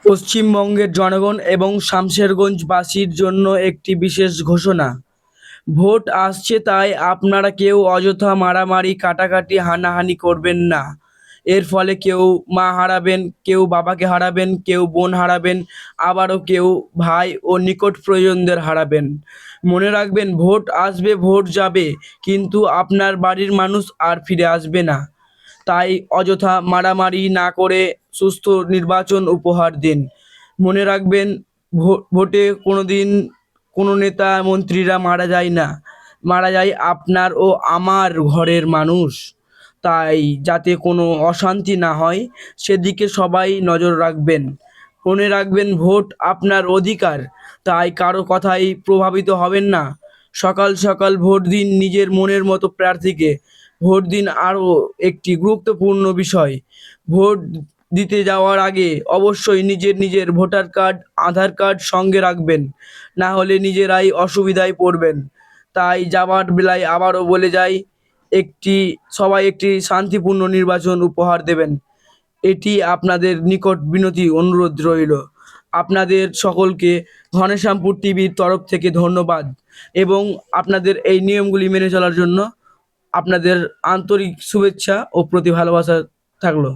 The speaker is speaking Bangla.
পশ্চিমবঙ্গের জনগণ এবং শামশেরগঞ্জবাসীর জন্য একটি বিশেষ ঘোষণা। ভোট আসছে, তাই আপনারা কেউ অযথা মারামারি, কাটাকাটি, হানাহানি করবেন না। এর ফলে কেউ মা হারাবেন, কেউ বাবাকে হারাবেন, কেউ বোন হারাবেন, আবারও কেউ ভাই ও নিকট প্রিয়জনদের হারাবেন। মনে রাখবেন, ভোট আসবে, ভোট যাবে, কিন্তু আপনার বাড়ির মানুষ আর ফিরে আসবে না। তাই অযথা মারামারি না করে সুস্থ নির্বাচন উপহার দিন। মনে রাখবেন, ভোটে কোনোদিন কোনো নেতা মন্ত্রীরা মারা যায় না, মারা যায় আপনার ও আমার ঘরের মানুষ। তাই যাতে কোনো অশান্তি না হয়, সেদিকে সবাই নজর রাখবেন। মনে রাখবেন, ভোট আপনার অধিকার, তাই কারো কথায় প্রভাবিত হবেন না। সকাল সকাল ভোট দিন নিজের মনের মতো প্রার্থীকে। ভোট দিন আরও একটি গুরুত্বপূর্ণ বিষয়, ভোট দিতে যাওয়ার আগে অবশ্যই নিজের ভোটার কার্ড, আধার কার্ড সঙ্গে রাখবেন, না হলে নিজেরাই অসুবিধায় পড়বেন। তাই যাবার বেলায় আবারও বলে যাই, সবাই একটি শান্তিপূর্ণ নির্বাচন উপহার দেবেন। এটি আপনাদের নিকট বিনতি অনুরোধ রইল। আপনাদের সকলকে ঘনশ্যামপুর টিভির তরফ থেকে ধন্যবাদ, এবং আপনাদের এই নিয়মগুলি মেনে চলার জন্য আপনাদের আন্তরিক শুভেচ্ছা ও প্রতি ভালোবাসা থাকলো।